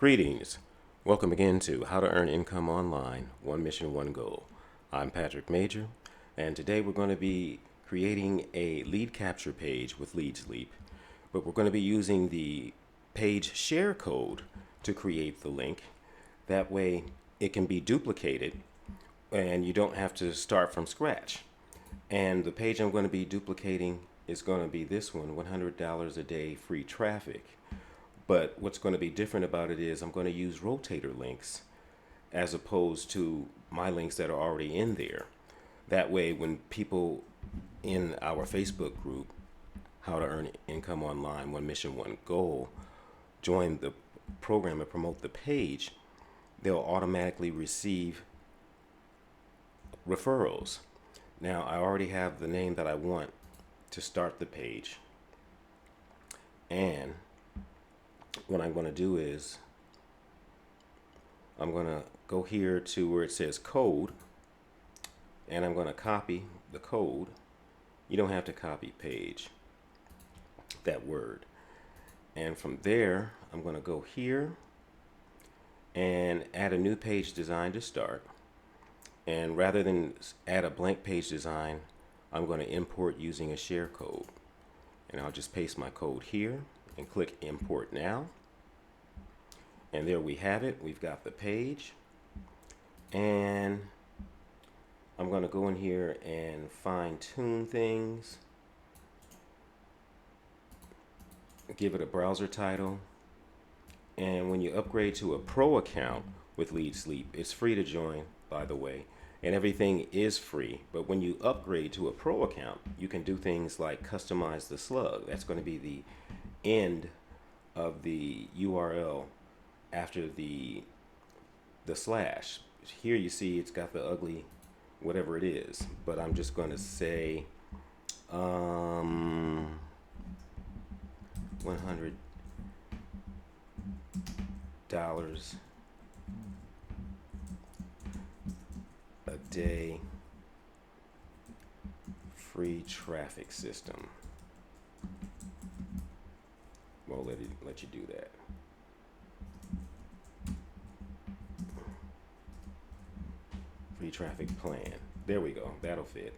Greetings. Welcome again to How to Earn Income Online, One Mission, One Goal. I'm Patrick Major, and today we're going to be creating a lead capture page with LeadSleep, but we're going to be using the page share code to create the link. That way it can be duplicated and you don't have to start from scratch. And the page I'm going to be duplicating is going to be this one, $100 a day free traffic. But what's going to be different about it is I'm going to use rotator links as opposed to my links that are already in there. That way, when people in our Facebook group, How to Earn Income Online, One Mission, One Goal, join the program and promote the page, they'll automatically receive referrals. Now, I already have the name that I want to start the page. And what I'm going to do is I'm going to go here to where it says code, and I'm going to copy the code. You don't have to copy page, that word. And from there, I'm going to go here and add a new page design to start. And rather than add a blank page design, I'm going to import using a share code. And I'll just paste my code here and click import now. And there we have it. We've got the page. And I'm going to go in here and fine tune things. Give it a browser title. And when you upgrade to a pro account with LeadSleep, it's free to join, by the way. And everything is free. But when you upgrade to a pro account, you can do things like customize the slug. That's going to be the end of the URL after the slash. Here you see it's got the ugly whatever it is, but I'm just going to say $100 a day free traffic system. Won't let you do that. Free traffic plan. There we go. That'll fit.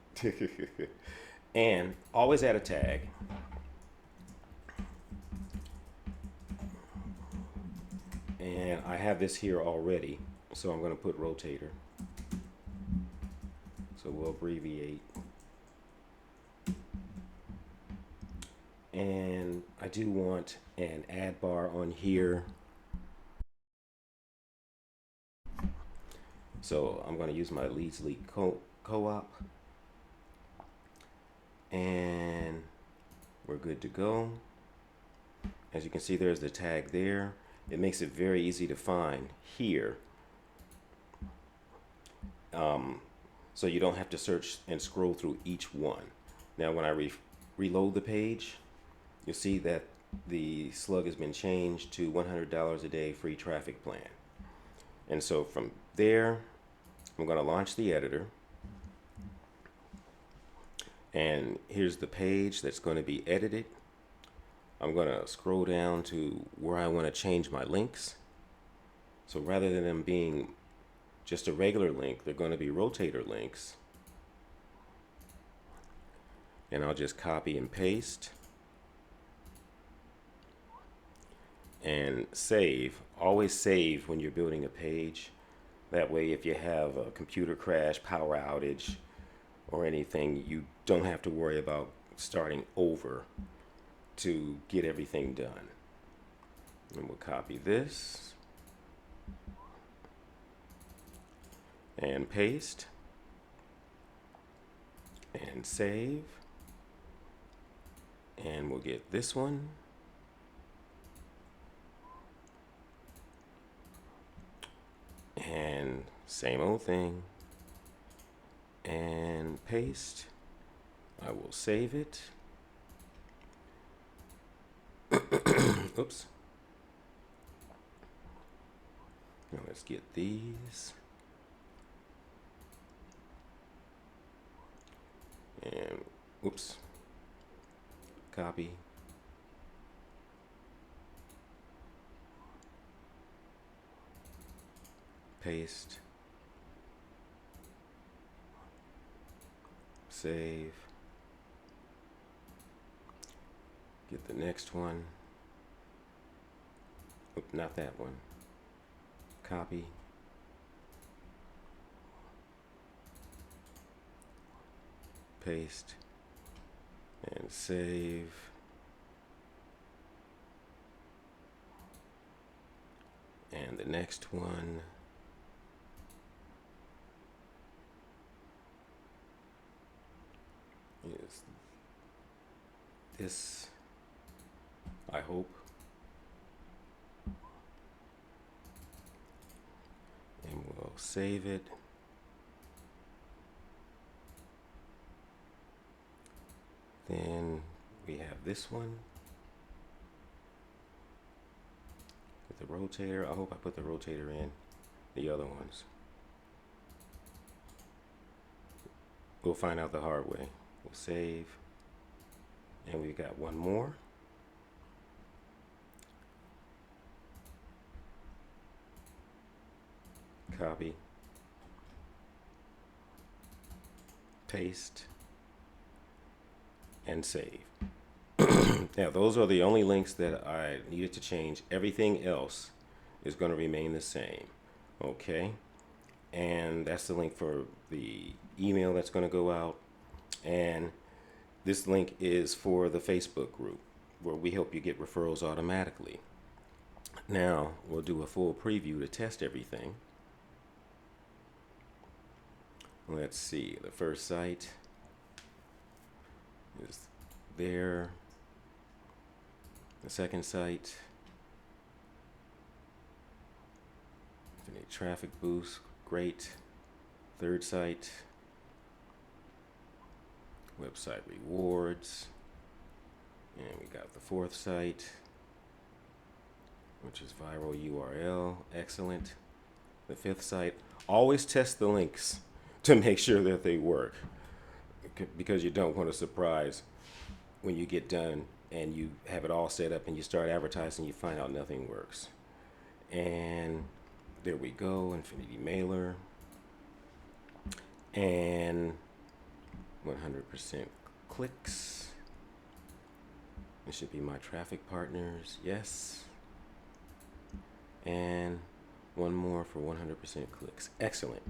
And always add a tag. And I have this here already, so I'm going to put rotator. So we'll abbreviate. And I do want an ad bar on here. So I'm going to use my LeadSleep co-op. And we're good to go. As you can see, there's the tag there. It makes it very easy to find here. So you don't have to search and scroll through each one. Now when I reload the page, you'll see that the slug has been changed to $100 a day free traffic plan. And so from there, I'm going to launch the editor. And here's the page that's going to be edited. I'm going to scroll down to where I want to change my links. So rather than them being just a regular link, they're going to be rotator links. And I'll just copy and paste. And save. Always save when you're building a page. That way, if you have a computer crash, power outage, or anything, you don't have to worry about starting over to get everything done. And we'll copy this and paste and save. And we'll get this one. And same old thing. And paste. I will save it. Oops. Now let's get these. And oops. Copy. paste, save, get the next one, oop, not that one, copy, paste, and save. And the next one is this, I hope. And we'll save it. Then we have this one. The rotator. I hope I put the rotator in the other ones. We'll find out the hard way. We'll save. And we've got one more. Copy. Paste. And save. Now, those are the only links that I needed to change. Everything else is going to remain the same. Okay. And that's the link for the email that's going to go out. And this link is for the Facebook group where we help you get referrals automatically. Now, we'll do a full preview to test everything. Let's see. The first site is there. The second site, infinite traffic boost, great. Third site, website rewards. And we got the fourth site, which is viral URL, excellent. The fifth site, always test the links to make sure that they work, because you don't want a surprise when you get done and you have it all set up and you start advertising, you find out nothing works. And there we go, infinity mailer, and 100% clicks. It should be my traffic partners, yes. And one more for 100% clicks, excellent.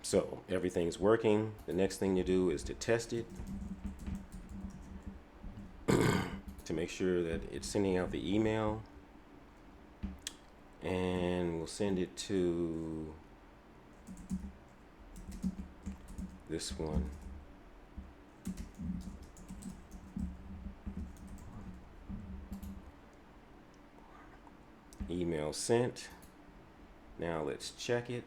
So everything's working. The next thing you do is to test it, to make sure that it's sending out the email, and we'll send it to this one. Email sent. Now let's check it.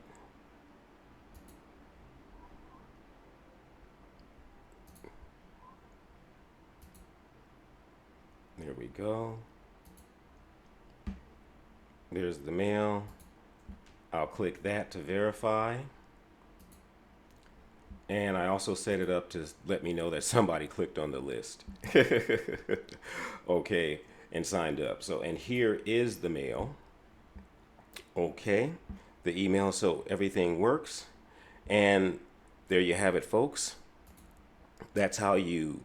There we go. There's the mail. I'll click that to verify. And I also set it up to let me know that somebody clicked on the list. Okay, and signed up. So, and here is the mail. Okay, the email, so everything works. And there you have it, folks. That's how you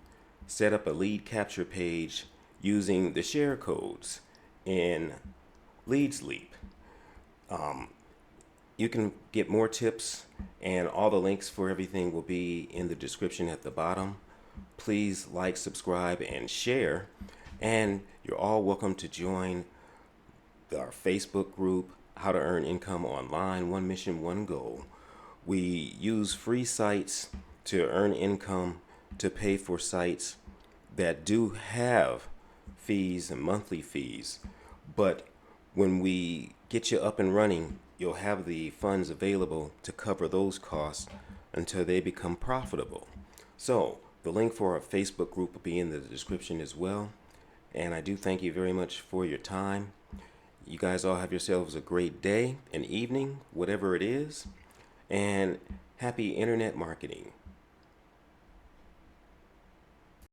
set up a lead capture page using the share codes in LeadsLeap. You can get more tips, and all the links for everything will be in the description at the bottom. Please like, subscribe, and share. And you're all welcome to join our Facebook group, How to Earn Income Online, One Mission, One Goal. We use free sites to earn income to pay for sites that do have fees and monthly fees. But when we get you up and running, you'll have the funds available to cover those costs until they become profitable. So the link for our Facebook group will be in the description as well. And I do thank you very much for your time. You guys all have yourselves a great day and evening, whatever it is, and happy internet marketing.